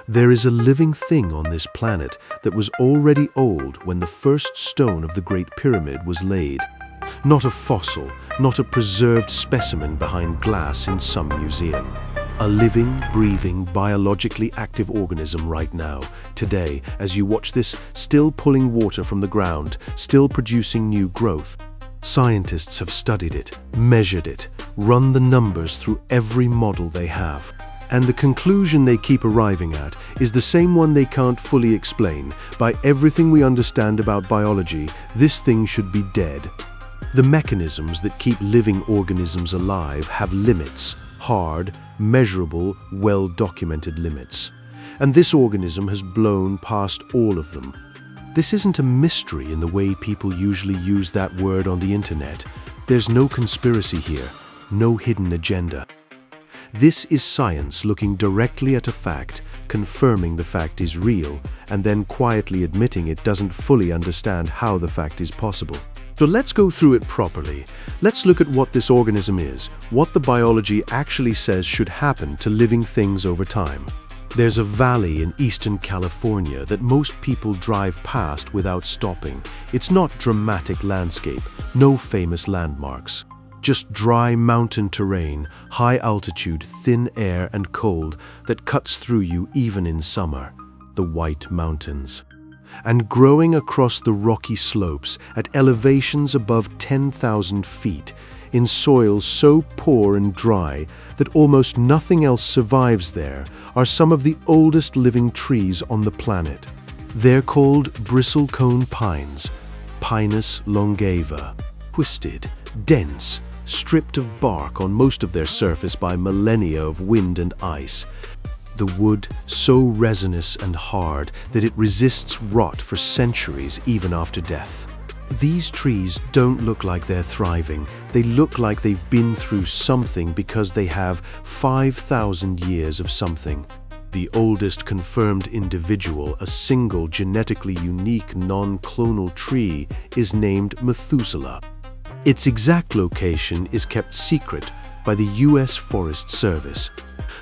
There is a living thing on this planet that was already old when the first stone of the Great Pyramid was laid. Not a fossil, not a preserved specimen behind glass in some museum. A living, breathing, biologically active organism right now, today, as you watch this, still pulling water from the ground, still producing new growth. Scientists have studied it, measured it, run the numbers through every model they have. And the conclusion they keep arriving at is the same one they can't fully explain. By everything we understand about biology, this thing should be dead. The mechanisms that keep living organisms alive have limits, hard, measurable, well-documented limits. And this organism has blown past all of them. This isn't a mystery in the way people usually use that word on the internet. There's no conspiracy here, no hidden agenda. This is science looking directly at a fact, confirming the fact is real, and then quietly admitting it doesn't fully understand how the fact is possible. So let's go through it properly. Let's look at what this organism is, what the biology actually says should happen to living things over time. There's a valley in eastern California that most people drive past without stopping. It's not dramatic landscape, no famous landmarks. Just dry mountain terrain, high altitude, thin air and cold that cuts through you even in summer. The White Mountains. And growing across the rocky slopes at elevations above 10,000 feet, in soil so poor and dry that almost nothing else survives there, are some of the oldest living trees on the planet. They're called bristlecone pines, Pinus longeva. Twisted, dense, stripped of bark on most of their surface by millennia of wind and ice. The wood so resinous and hard that it resists rot for centuries even after death. These trees don't look like they're thriving. They look like they've been through something because they have 5,000 years of something. The oldest confirmed individual, a single genetically unique non-clonal tree, is named Methuselah. Its exact location is kept secret by the U.S. Forest Service.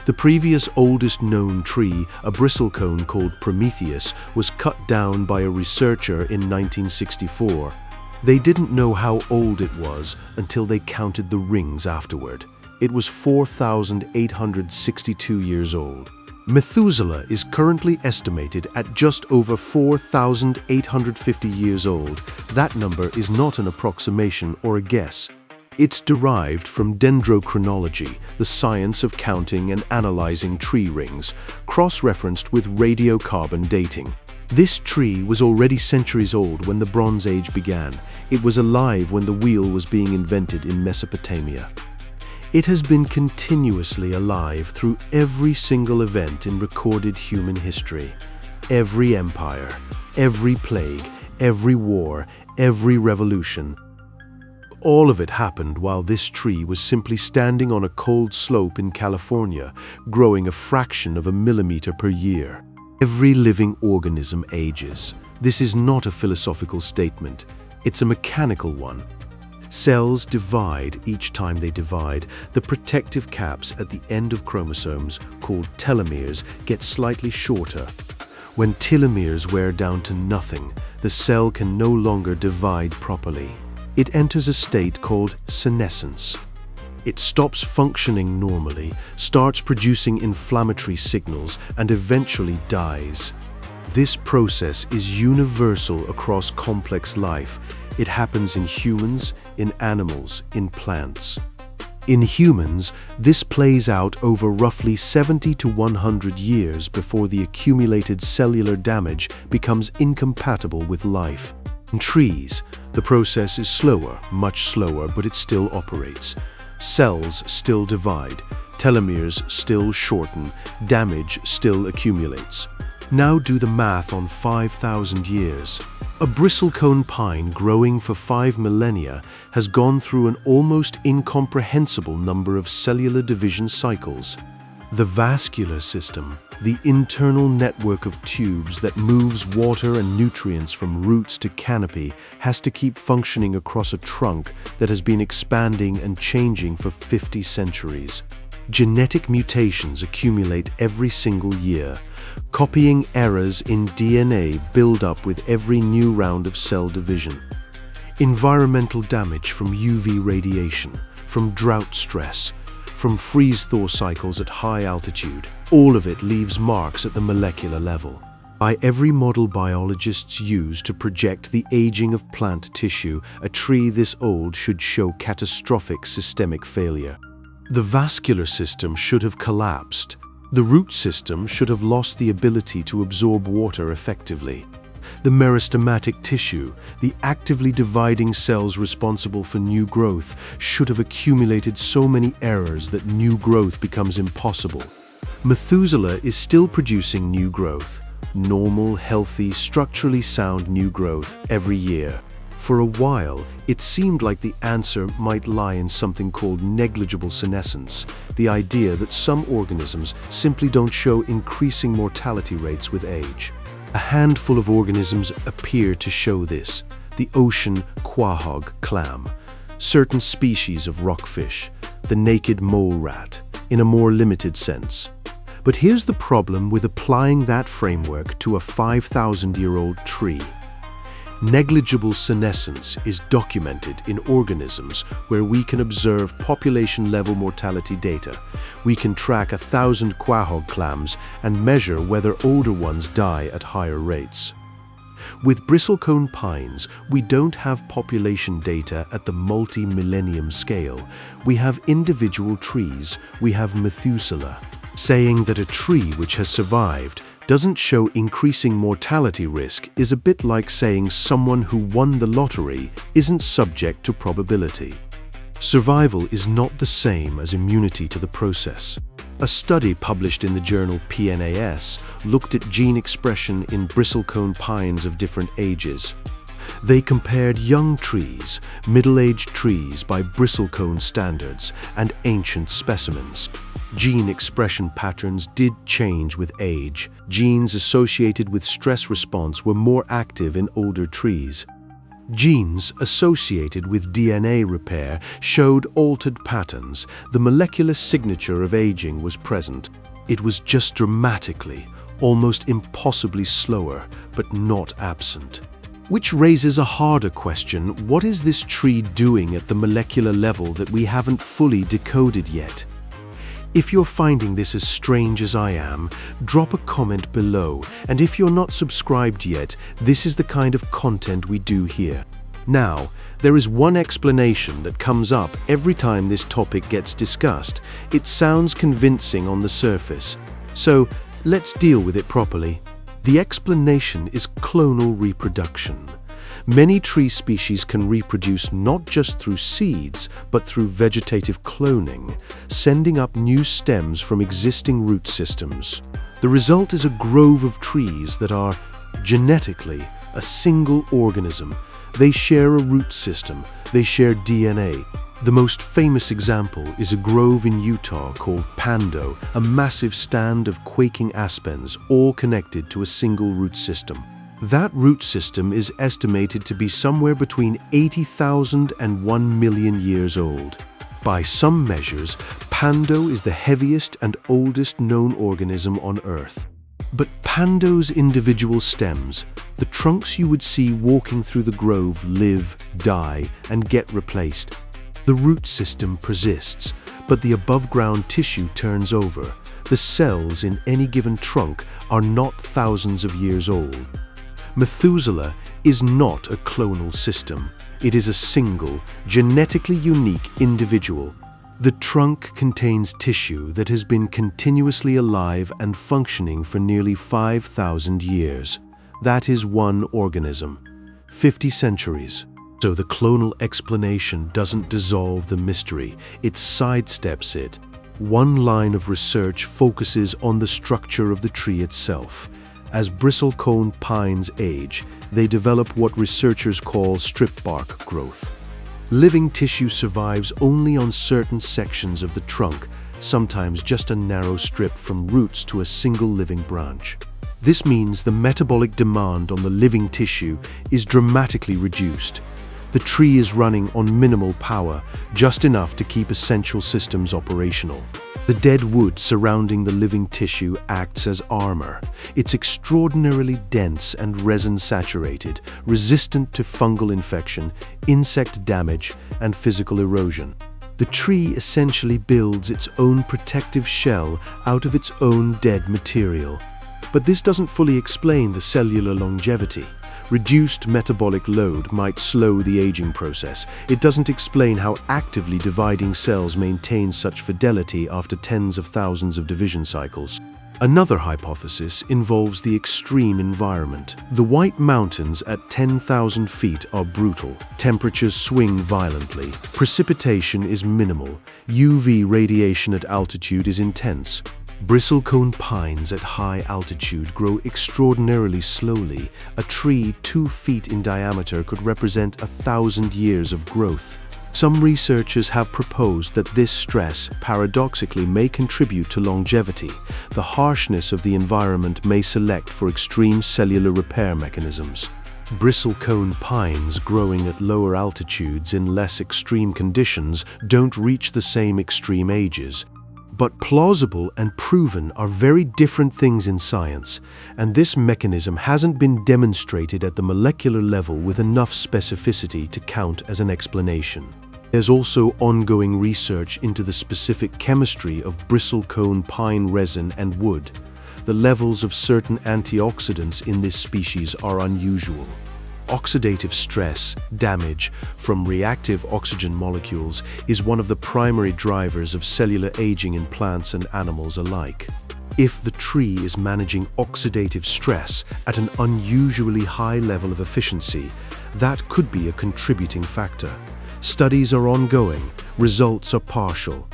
The previous oldest known tree, a bristlecone called Prometheus, was cut down by a researcher in 1964. They didn't know how old it was until they counted the rings afterward. It was 4,862 years old. Methuselah is currently estimated at just over 4,850 years old. That number is not an approximation or a guess. It's derived from dendrochronology, the science of counting and analyzing tree rings, cross-referenced with radiocarbon dating. This tree was already centuries old when the Bronze Age began. It was alive when the wheel was being invented in Mesopotamia. It has been continuously alive through every single event in recorded human history. Every empire, every plague, every war, every revolution. All of it happened while this tree was simply standing on a cold slope in California, growing a fraction of a millimeter per year. Every living organism ages. This is not a philosophical statement. It's a mechanical one. Cells divide each time they divide. The protective caps at the end of chromosomes, called telomeres, get slightly shorter. When telomeres wear down to nothing, the cell can no longer divide properly. It enters a state called senescence. It stops functioning normally, starts producing inflammatory signals, and eventually dies. This process is universal across complex life. It happens in humans, in animals, in plants. In humans, this plays out over roughly 70 to 100 years before the accumulated cellular damage becomes incompatible with life. In trees, the process is slower, much slower, but it still operates. Cells still divide, telomeres still shorten, damage still accumulates. Now do the math on 5,000 years. A bristlecone pine growing for 5 millennia has gone through an almost incomprehensible number of cellular division cycles. The vascular system, the internal network of tubes that moves water and nutrients from roots to canopy, has to keep functioning across a trunk that has been expanding and changing for 50 centuries. Genetic mutations accumulate every single year. Copying errors in DNA build up with every new round of cell division. Environmental damage from UV radiation, from drought stress, from freeze-thaw cycles at high altitude, all of it leaves marks at the molecular level. By every model biologists use to project the aging of plant tissue, a tree this old should show catastrophic systemic failure. The vascular system should have collapsed. The root system should have lost the ability to absorb water effectively. The meristematic tissue, the actively dividing cells responsible for new growth, should have accumulated so many errors that new growth becomes impossible. Methuselah is still producing new growth, normal, healthy, structurally sound new growth every year. For a while, it seemed like the answer might lie in something called negligible senescence, the idea that some organisms simply don't show increasing mortality rates with age. A handful of organisms appear to show this: the ocean quahog clam, certain species of rockfish, the naked mole rat, in a more limited sense. But here's the problem with applying that framework to a 5,000-year-old tree. Negligible senescence is documented in organisms where we can observe population-level mortality data. We can track 1,000 quahog clams and measure whether older ones die at higher rates. With bristlecone pines, we don't have population data at the multi-millennium scale. We have individual trees. We have Methuselah. Saying that a tree which has survived doesn't show increasing mortality risk is a bit like saying someone who won the lottery isn't subject to probability. Survival is not the same as immunity to the process. A study published in the journal PNAS looked at gene expression in bristlecone pines of different ages. They compared young trees, middle-aged trees by bristlecone standards, and ancient specimens. Gene expression patterns did change with age. Genes associated with stress response were more active in older trees. Genes associated with DNA repair showed altered patterns. The molecular signature of aging was present. It was just dramatically, almost impossibly slower, but not absent. Which raises a harder question: what is this tree doing at the molecular level that we haven't fully decoded yet? If you're finding this as strange as I am, drop a comment below, and if you're not subscribed yet, this is the kind of content we do here. Now, there is one explanation that comes up every time this topic gets discussed. It sounds convincing on the surface, so let's deal with it properly. The explanation is clonal reproduction. Many tree species can reproduce not just through seeds, but through vegetative cloning, sending up new stems from existing root systems. The result is a grove of trees that are, genetically, a single organism. They share a root system, they share DNA. The most famous example is a grove in Utah called Pando, a massive stand of quaking aspens, all connected to a single root system. That root system is estimated to be somewhere between 80,000 and 1 million years old. By some measures, Pando is the heaviest and oldest known organism on Earth. But Pando's individual stems, the trunks you would see walking through the grove, live, die, and get replaced. The root system persists, but the above-ground tissue turns over. The cells in any given trunk are not thousands of years old. Methuselah is not a clonal system. It is a single, genetically unique individual. The trunk contains tissue that has been continuously alive and functioning for nearly 5,000 years. That is one organism. 50 centuries. So the clonal explanation doesn't dissolve the mystery, it sidesteps it. One line of research focuses on the structure of the tree itself. As bristlecone pines age, they develop what researchers call strip bark growth. Living tissue survives only on certain sections of the trunk, sometimes just a narrow strip from roots to a single living branch. This means the metabolic demand on the living tissue is dramatically reduced. The tree is running on minimal power, just enough to keep essential systems operational. The dead wood surrounding the living tissue acts as armor. It's extraordinarily dense and resin-saturated, resistant to fungal infection, insect damage, and physical erosion. The tree essentially builds its own protective shell out of its own dead material. But this doesn't fully explain the cellular longevity. Reduced metabolic load might slow the aging process. It doesn't explain how actively dividing cells maintain such fidelity after tens of thousands of division cycles. Another hypothesis involves the extreme environment. The White Mountains at 10,000 feet are brutal. Temperatures swing violently. Precipitation is minimal. UV radiation at altitude is intense. Bristlecone pines at high altitude grow extraordinarily slowly. A tree 2 feet in diameter could represent 1,000 years of growth. Some researchers have proposed that this stress, paradoxically, may contribute to longevity. The harshness of the environment may select for extreme cellular repair mechanisms. Bristlecone pines growing at lower altitudes in less extreme conditions don't reach the same extreme ages. But plausible and proven are very different things in science, and this mechanism hasn't been demonstrated at the molecular level with enough specificity to count as an explanation. There's also ongoing research into the specific chemistry of bristlecone pine resin and wood. The levels of certain antioxidants in this species are unusual. Oxidative stress, damage from reactive oxygen molecules, is one of the primary drivers of cellular aging in plants and animals alike. If the tree is managing oxidative stress at an unusually high level of efficiency, that could be a contributing factor. Studies are ongoing, results are partial.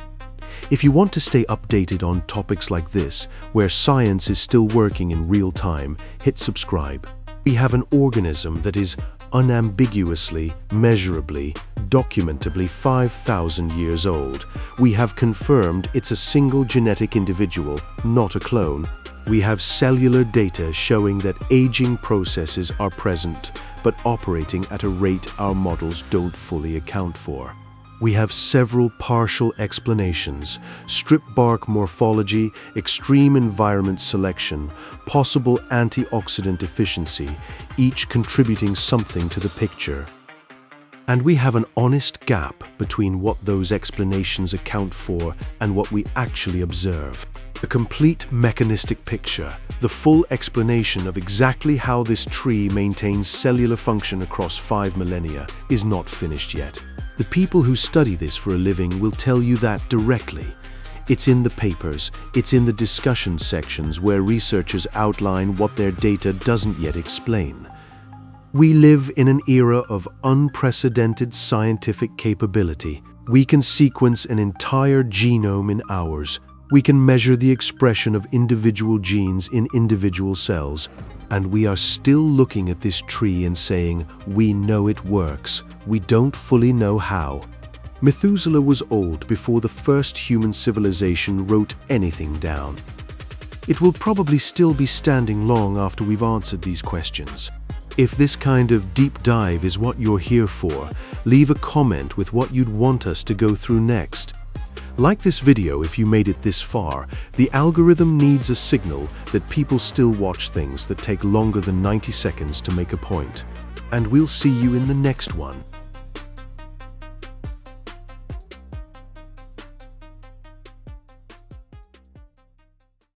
If you want to stay updated on topics like this, where science is still working in real time, hit subscribe. We have an organism that is unambiguously, measurably, documentably 5,000 years old. We have confirmed it's a single genetic individual, not a clone. We have cellular data showing that aging processes are present, but operating at a rate our models don't fully account for. We have several partial explanations: strip bark morphology, extreme environment selection, possible antioxidant efficiency, each contributing something to the picture. And we have an honest gap between what those explanations account for and what we actually observe. The complete mechanistic picture, the full explanation of exactly how this tree maintains cellular function across 5 millennia, is not finished yet. The people who study this for a living will tell you that directly. It's in the papers, it's in the discussion sections where researchers outline what their data doesn't yet explain. We live in an era of unprecedented scientific capability. We can sequence an entire genome in hours. We can measure the expression of individual genes in individual cells. And we are still looking at this tree and saying, we know it works. We don't fully know how. Methuselah was old before the first human civilization wrote anything down. It will probably still be standing long after we've answered these questions. If this kind of deep dive is what you're here for, leave a comment with what you'd want us to go through next. Like this video if you made it this far. The algorithm needs a signal that people still watch things that take longer than 90 seconds to make a point. And we'll see you in the next one.